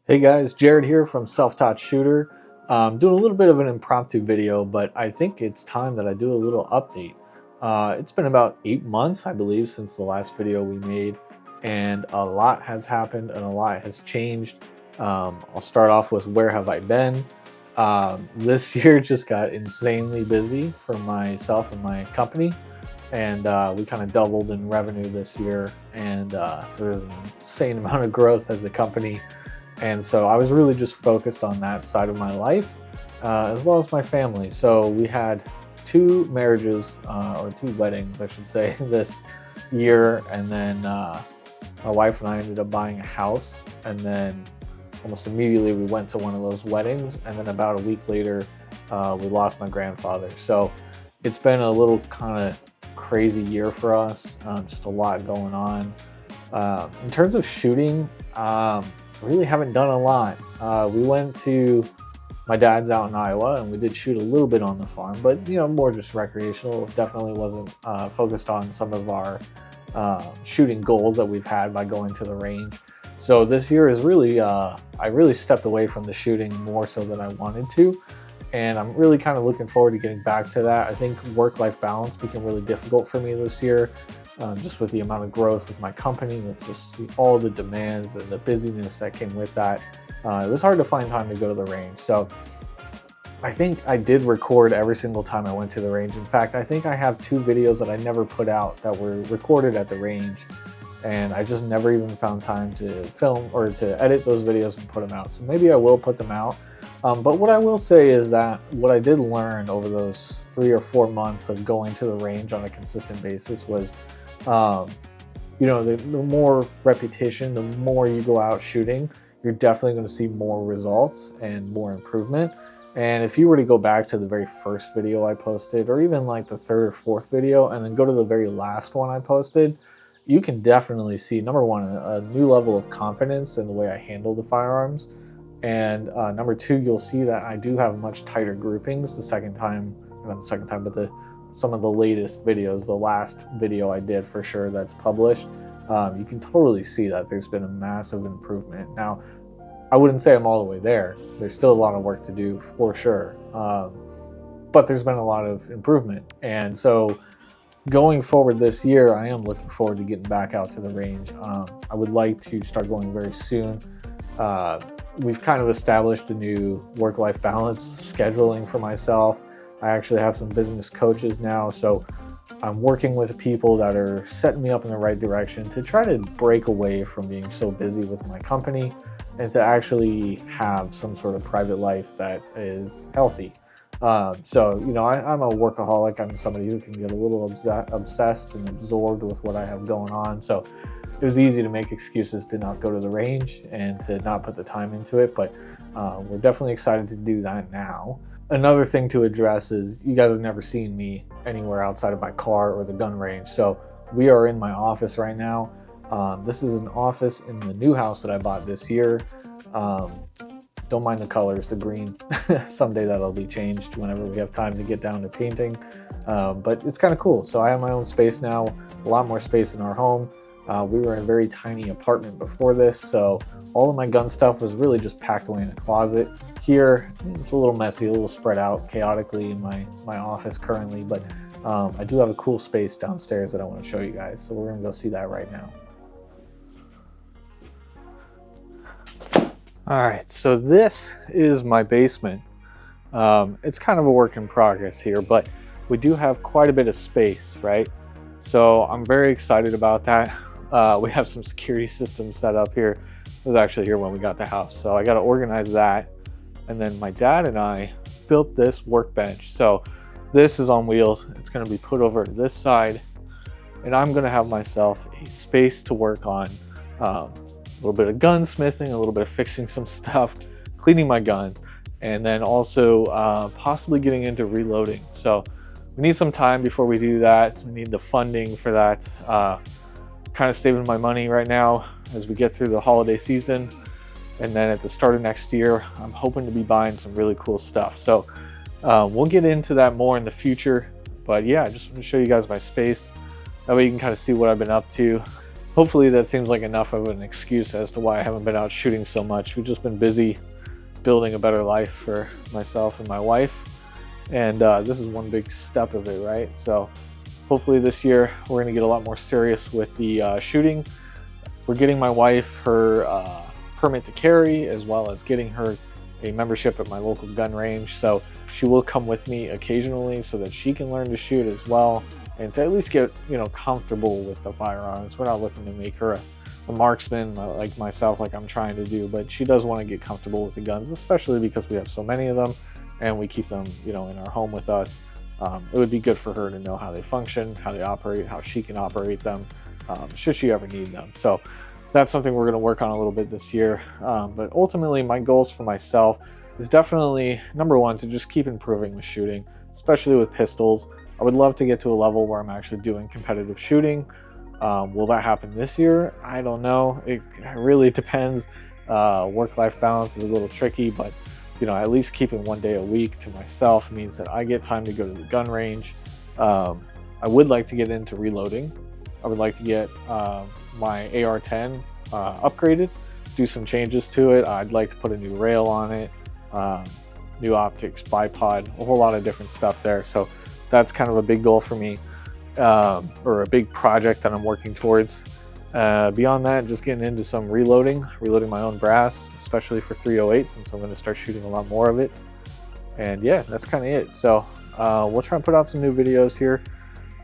Hey guys, Jared here from Self-Taught Shooter. Doing a little bit of an impromptu video, but I think it's time that I do a little update. It's been about 8 months, I believe, since the last video we made, and a lot has happened and a lot has changed. I'll start off with where have I been. This year just got insanely busy for myself and my company, and we kind of doubled in revenue this year, and there's an insane amount of growth as a company. And so I was really just focused on that side of my life, as well as my family. So we had 2 marriages, or 2 weddings, I should say, this year. And then my wife and I ended up buying a house. And then almost immediately we went to one of those weddings. And then about a week later, we lost my grandfather. So it's been a little kind of crazy year for us, just a lot going on. In terms of shooting, really haven't done a lot. We went to my dad's out in Iowa, and we did shoot a little bit on the farm, but more just recreational. Definitely wasn't focused on some of our shooting goals that we've had by going to the range. So this year is really, I really stepped away from the shooting more so than I wanted to, and I'm really kind of looking forward to getting back to that. I think work-life balance became really difficult for me this year. Just with the amount of growth with my company, with just all the demands and the busyness that came with that, it was hard to find time to go to the range. So I think I did record every single time I went to the range. In fact, I think I have 2 videos that I never put out that were recorded at the range, and I just never even found time to film or to edit those videos and put them out. So maybe I will put them out. But what I will say is that what I did learn over those 3 or 4 months of going to the range on a consistent basis was, the more repetition, the more you go out shooting, you're definitely going to see more results and more improvement. And if you were to go back to the very first video I posted, or even like the 3rd or 4th video, and then go to the very last one I posted, you can definitely see, number one, a new level of confidence in the way I handle the firearms. And number 2, you'll see that I do have much tighter groupings the second time, not the second time, but some of the latest videos, the last video I did for sure that's published, you can totally see that there's been a massive improvement. Now, I wouldn't say I'm all the way there. There's still a lot of work to do for sure, but there's been a lot of improvement. And so going forward this year, I am looking forward to getting back out to the range. I would like to start going very soon. We've kind of established a new work-life balance scheduling for myself. I actually have some business coaches now, so I'm working with people that are setting me up in the right direction to try to break away from being so busy with my company and to actually have some sort of private life that is healthy. I'm a workaholic. I'm somebody who can get a little obsessed and absorbed with what I have going on. So it was easy to make excuses to not go to the range and to not put the time into it, but we're definitely excited to do that now. Another thing to address is you guys have never seen me anywhere outside of my car or the gun range. So we are in my office right now. This is an office in the new house that I bought this year. Don't mind the colors, the green. Someday that'll be changed whenever we have time to get down to painting. But it's kind of cool. So I have my own space now, a lot more space in our home. We were in a very tiny apartment before this, so all of my gun stuff was really just packed away in a closet. Here, it's a little messy, a little spread out chaotically in my office currently, but I do have a cool space downstairs that I want to show you guys, so we're going to go see that right now. All right, so this is my basement. It's kind of a work in progress here, but we do have quite a bit of space, right? So I'm very excited about that. We have some security systems set up here. It was actually here when we got the house. So I got to organize that. And then my dad and I built this workbench. So this is on wheels. It's going to be put over to this side. And I'm going to have myself a space to work on. A little bit of gunsmithing, a little bit of fixing some stuff, cleaning my guns, and then also possibly getting into reloading. So we need some time before we do that. We need the funding for that. Kind of saving my money right now as we get through the holiday season. And then at the start of next year, I'm hoping to be buying some really cool stuff. So we'll get into that more in the future. But yeah, I just want to show you guys my space. That way you can kind of see what I've been up to. hopefully that seems like enough of an excuse as to why I haven't been out shooting so much. We've just been busy building a better life for myself and my wife, and this is one big step of it, right? So hopefully this year we're going to get a lot more serious with the shooting. We're getting my wife her permit to carry, as well as getting her a membership at my local gun range, so she will come with me occasionally so that she can learn to shoot as well, and to at least get, you know, comfortable with the firearms. We're not looking to make her a marksman like myself, like I'm trying to do, but she does want to get comfortable with the guns, especially because we have so many of them and we keep them, you know, in our home with us. It would be good for her to know how they function, how they operate, how she can operate them, should she ever need them. So that's something we're going to work on a little bit this year. But ultimately, my goals for myself is definitely, number one, to just keep improving the shooting, especially with pistols. I would love to get to a level where I'm actually doing competitive shooting. Will that happen this year? I don't know. It really depends. Work-life balance is a little tricky, but you know, at least keeping one day a week to myself means that I get time to go to the gun range. I would like to get into reloading. I would like to get my AR-10 upgraded, do some changes to it. I'd like to put a new rail on it, new optics, bipod, a whole lot of different stuff there. So that's kind of a big goal for me, or a big project that I'm working towards. Beyond that, just getting into some reloading my own brass, especially for 308, since I'm going to start shooting a lot more of it. And yeah, that's kind of it. So we'll try and put out some new videos here,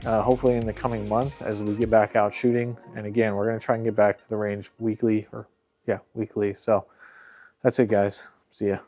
hopefully in the coming month as we get back out shooting. And again, we're going to try and get back to the range weekly, or yeah, weekly. So that's it, guys. See ya.